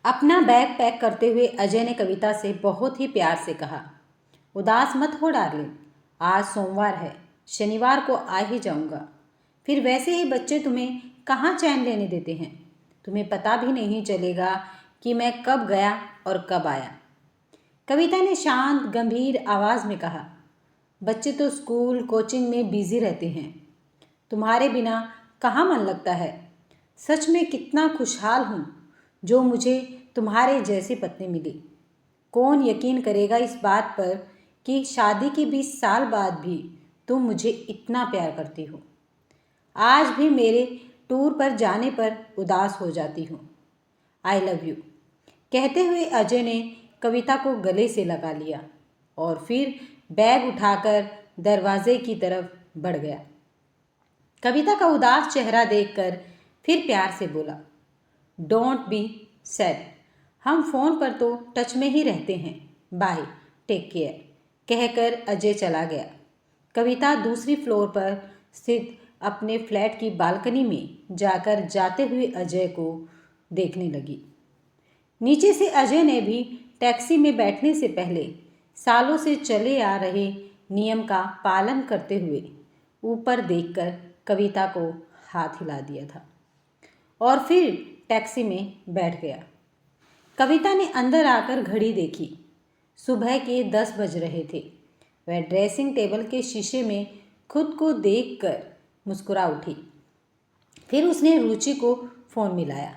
अपना bag pack करते हुए अजय ने कविता से बहुत ही प्यार से कहा, उदास मत हो डार्लिंग, आज सोमवार है, शनिवार को आ ही जाऊंगा। फिर वैसे ही बच्चे तुम्हें कहाँ चैन लेने देते हैं। तुम्हें पता भी नहीं चलेगा कि मैं कब गया और कब आया। कविता ने शांत गंभीर आवाज़ में कहा, बच्चे तो स्कूल कोचिंग में बिजी रहते हैं, तुम्हारे बिना कहाँ मन लगता है। सच में कितना खुशहाल हूँ जो मुझे तुम्हारे जैसी पत्नी मिली। कौन यकीन करेगा इस बात पर कि शादी के 20 साल बाद भी तुम मुझे इतना प्यार करती हो। आज भी मेरे टूर पर जाने पर उदास हो जाती हूँ। I love you. कहते हुए अजय ने कविता को गले से लगा लिया और फिर बैग उठाकर दरवाजे की तरफ बढ़ गया। कविता का उदास चेहरा देखकर फिर प्यार से बोला, डोंट बी सैड, हम फ़ोन पर तो टच में ही रहते हैं, बाय, टेक केयर, कहकर अजय चला गया। कविता दूसरी फ्लोर पर स्थित अपने फ्लैट की बालकनी में जाकर जाते हुए अजय को देखने लगी। नीचे से अजय ने भी टैक्सी में बैठने से पहले सालों से चले आ रहे नियम का पालन करते हुए ऊपर देखकर कविता को हाथ हिला दिया था और फिर टैक्सी में बैठ गया। कविता ने अंदर आकर घड़ी देखी। सुबह के 10 बज रहे थे। वह ड्रेसिंग टेबल के शीशे में खुद को देखकर मुस्कुरा उठी। फिर उसने रुचि को फ़ोन मिलाया।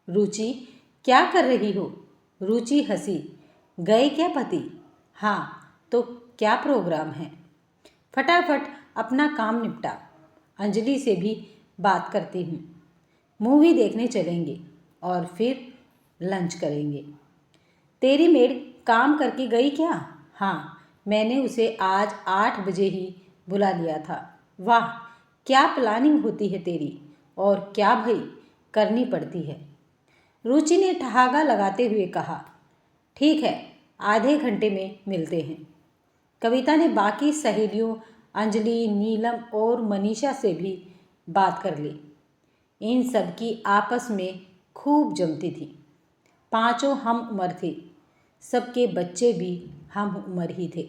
रुचि, क्या कर रही हो? रुचि हंसी, गए क्या पति? हाँ, तो क्या प्रोग्राम है? फटाफट अपना काम निपटा, अंजलि से भी बात करती हूँ, मूवी देखने चलेंगे और फिर लंच करेंगे। तेरी मेड काम करके गई क्या? हाँ, मैंने उसे आज 8 बजे ही बुला लिया था। वाह, क्या प्लानिंग होती है तेरी, और क्या भाई करनी पड़ती है। रुचि ने ठहाका लगाते हुए कहा, ठीक है, आधे घंटे में मिलते हैं। कविता ने बाकी सहेलियों अंजलि, नीलम और मनीषा से भी बात कर ली। इन सब की आपस में खूब जमती थी। पांचों हम उम्र थे। सबके बच्चे भी हम उम्र ही थे।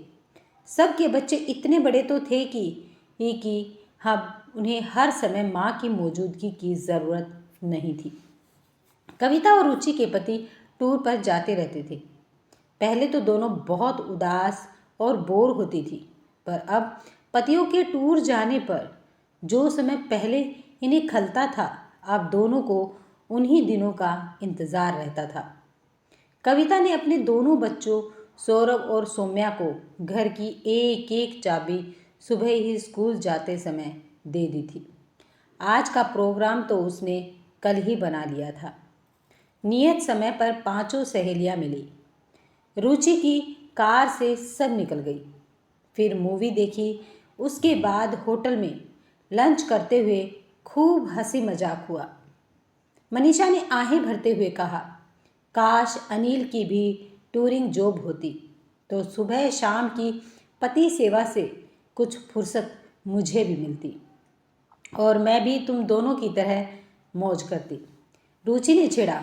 सबके बच्चे इतने बड़े तो थे कि हम उन्हें हर समय माँ की मौजूदगी की ज़रूरत नहीं थी। कविता और रुचि के पति टूर पर जाते रहते थे। पहले तो दोनों बहुत उदास और बोर होती थी, पर अब पतियों के टूर जाने पर जो समय पहले इन्हें खलता था, अब दोनों को उन्हीं दिनों का इंतज़ार रहता था। कविता ने अपने दोनों बच्चों सौरभ और सौम्या को घर की एक एक चाबी सुबह ही स्कूल जाते समय दे दी थी। आज का प्रोग्राम तो उसने कल ही बना लिया था। नियत समय पर पांचों सहेलियां मिली। रुचि की कार से सब निकल गई। फिर मूवी देखी। उसके बाद होटल में लंच करते हुए खूब हंसी मजाक हुआ। मनीषा ने आहें भरते हुए कहा, काश अनिल की भी टूरिंग जॉब होती तो सुबह शाम की पति सेवा से कुछ फुर्सत मुझे भी मिलती और मैं भी तुम दोनों की तरह मौज करती। रुचि ने छेड़ा,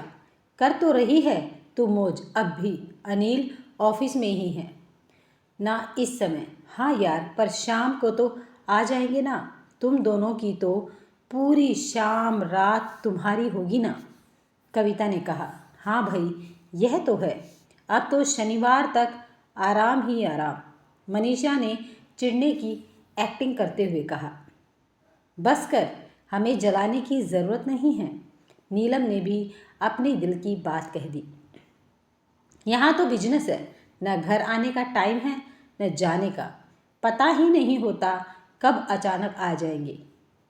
कर तो रही है तू मौज अब भी, अनिल ऑफिस में ही है ना इस समय। हाँ यार, पर शाम को तो आ जाएंगे ना, तुम दोनों की तो पूरी शाम रात तुम्हारी होगी ना। कविता ने कहा, हाँ भाई, यह तो है, अब तो शनिवार तक आराम ही आराम। मनीषा ने चिढ़ने की एक्टिंग करते हुए कहा, बस कर, हमें जलाने की ज़रूरत नहीं है। नीलम ने भी अपने दिल की बात कह दी। यहाँ तो बिजनेस है, न घर आने का टाइम है न जाने का, पता ही नहीं होता कब अचानक आ जाएंगे।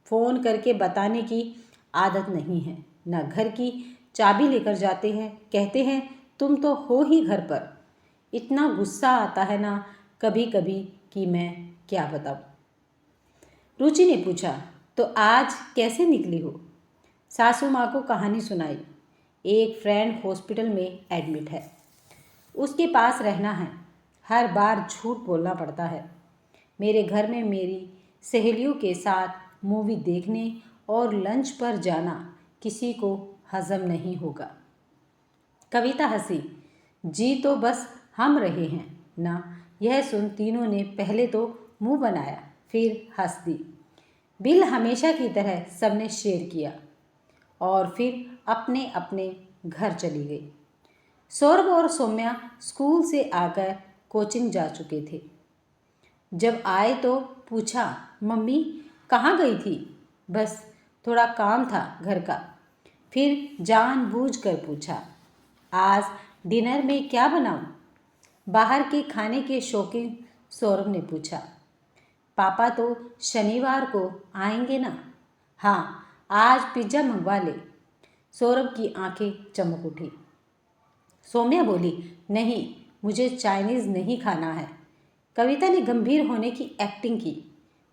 फ़ोन करके बताने की आदत नहीं है, न घर की चाबी लेकर जाते हैं, कहते हैं तुम तो हो ही घर पर। इतना गुस्सा आता है ना कभी कभी कि मैं क्या बताऊँ। रुचि ने पूछा, तो आज कैसे निकली हो? सासू माँ को कहानी सुनाई। एक फ्रेंड हॉस्पिटल में एडमिट है, उसके पास रहना है, हर बार झूठ बोलना पड़ता है। मेरे घर में मेरी सहेलियों के साथ मूवी देखने और लंच पर जाना किसी को हजम नहीं होगा। कविता हंसी। जी तो बस हम रहे हैं ना। यह सुन तीनों ने पहले तो मुंह बनाया, फिर हंस दी। बिल हमेशा की तरह सबने शेयर किया और फिर अपने अपने घर चली गई। सौरभ और सौम्या स्कूल से आकर कोचिंग जा चुके थे। जब आए तो पूछा, मम्मी कहाँ गई थी? बस थोड़ा काम था घर का। फिर जानबूझकर पूछा, आज डिनर में क्या बनाऊं? बाहर के खाने के शौकीन सौरभ ने पूछा। पापा तो शनिवार को आएंगे ना? हाँ, आज पिज्ज़ा मंगवा ले। सौरभ की आंखें चमक उठी। सौम्या बोली, नहीं, मुझे चाइनीज़ नहीं खाना है। कविता ने गंभीर होने की एक्टिंग की।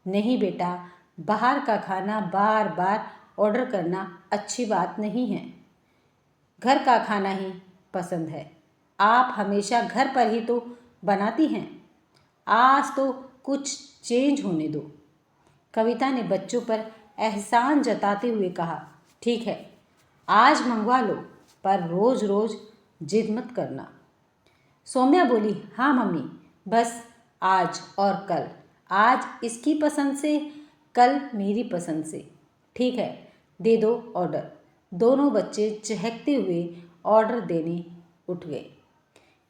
नहीं बेटा, बाहर का खाना बार बार ऑर्डर करना अच्छी बात नहीं है। घर का खाना ही पसंद है। आप हमेशा घर पर ही तो बनाती हैं। आज तो कुछ चेंज होने दो। कविता ने बच्चों पर एहसान जताते हुए कहा, ठीक है, आज मंगवा लो, पर रोज़ रोज़ जिद मत करना। सौम्या बोली, हाँ मम्मी, बस आज और कल। आज इसकी पसंद से, कल मेरी पसंद से। ठीक है, दे दो ऑर्डर। दोनों बच्चे चहकते हुए ऑर्डर देने उठ गए।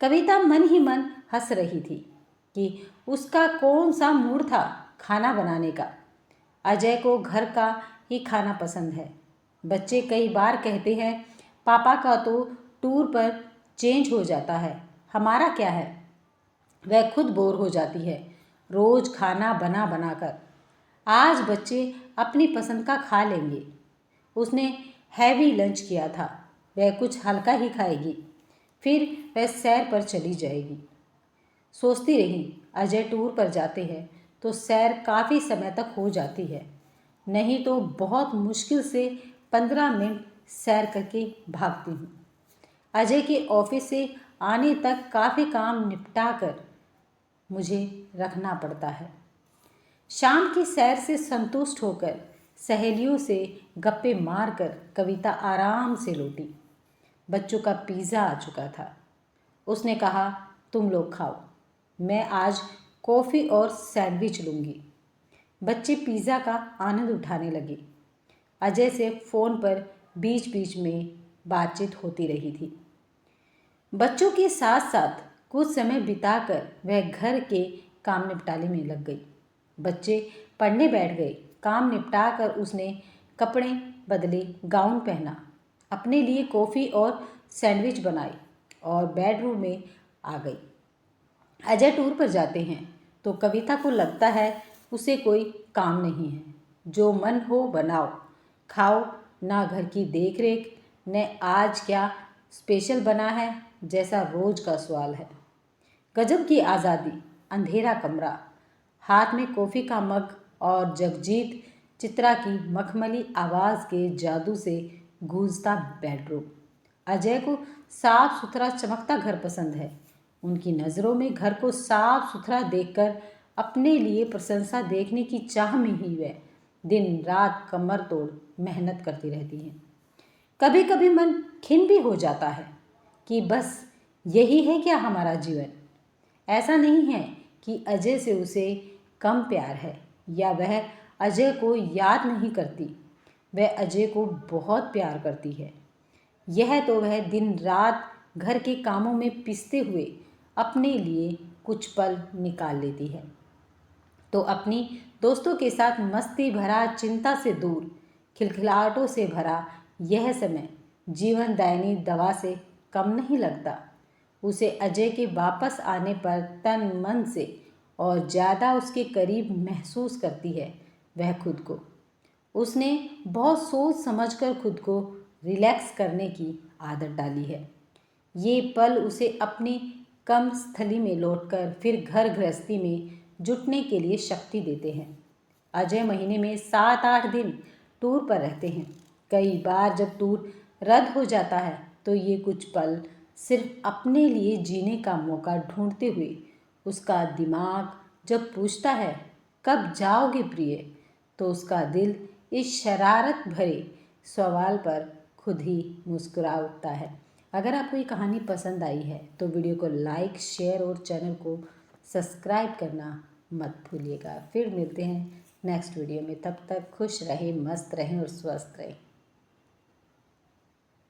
कविता मन ही मन हंस रही थी कि उसका कौन सा मूड था खाना बनाने का। अजय को घर का ही खाना पसंद है। बच्चे कई बार कहते हैं, पापा का तो टूर पर चेंज हो जाता है, हमारा क्या है? वह खुद बोर हो जाती है रोज़ खाना बना बना कर। आज बच्चे अपनी पसंद का खा लेंगे। उसने हैवी लंच किया था, वह कुछ हल्का ही खाएगी, फिर वह सैर पर चली जाएगी। सोचती रही, अजय टूर पर जाते हैं तो सैर काफ़ी समय तक हो जाती है, नहीं तो बहुत मुश्किल से 15 मिनट सैर करके भागती हूँ। अजय के ऑफिस से आने तक काफ़ी काम निपटा कर मुझे रखना पड़ता है। शाम की सैर से संतुष्ट होकर सहेलियों से गप्पे मारकर कविता आराम से लौटी। बच्चों का पिज़्ज़ा आ चुका था। उसने कहा, तुम लोग खाओ, मैं आज कॉफ़ी और सैंडविच लूँगी। बच्चे पिज़्ज़ा का आनंद उठाने लगे। अजय से फ़ोन पर बीच बीच में बातचीत होती रही थी। बच्चों के साथ साथ कुछ समय बिताकर वह घर के काम निपटाने में लग गई। बच्चे पढ़ने बैठ गए। काम निपटा कर उसने कपड़े बदले, गाउन पहना, अपने लिए कॉफ़ी और सैंडविच बनाई और बेडरूम में आ गई। अजय टूर पर जाते हैं तो कविता को लगता है उसे कोई काम नहीं है। जो मन हो बनाओ, खाओ, ना घर की देख रेख, न आज क्या स्पेशल बना है जैसा रोज का सवाल है। गजब की आज़ादी। अंधेरा कमरा, हाथ में कॉफ़ी का मग और जगजीत चित्रा की मखमली आवाज़ के जादू से गूंजता बेडरूम। अजय को साफ सुथरा चमकता घर पसंद है। उनकी नज़रों में घर को साफ सुथरा देखकर अपने लिए प्रशंसा देखने की चाह में ही वह दिन रात कमर तोड़ मेहनत करती रहती हैं। कभी कभी मन खिन्न भी हो जाता है कि बस यही है क्या हमारा जीवन। ऐसा नहीं है कि अजय से उसे कम प्यार है या वह अजय को याद नहीं करती। वह अजय को बहुत प्यार करती है। यह तो वह दिन रात घर के कामों में पिसते हुए अपने लिए कुछ पल निकाल लेती है तो अपनी दोस्तों के साथ मस्ती भरा, चिंता से दूर, खिलखिलाहटों से भरा यह समय जीवनदायिनी दवा से कम नहीं लगता। उसे अजय के वापस आने पर तन मन से और ज़्यादा उसके करीब महसूस करती है वह खुद को। उसने बहुत सोच समझकर खुद को रिलैक्स करने की आदत डाली है। ये पल उसे अपनी कम स्थली में लौटकर फिर घर गृहस्थी में जुटने के लिए शक्ति देते हैं। अजय महीने में 7-8 दिन टूर पर रहते हैं। कई बार जब टूर रद्द हो जाता है तो ये कुछ पल सिर्फ अपने लिए जीने का मौका ढूंढते हुए उसका दिमाग जब पूछता है कब जाओगे प्रिय, तो उसका दिल इस शरारत भरे सवाल पर खुद ही मुस्कुरा उठता है अगर आपको ये कहानी पसंद आई है तो वीडियो को लाइक, शेयर और चैनल को सब्सक्राइब करना मत भूलिएगा। फिर मिलते हैं नेक्स्ट वीडियो में। तब तक खुश रहें, मस्त रहें और स्वस्थ रहें।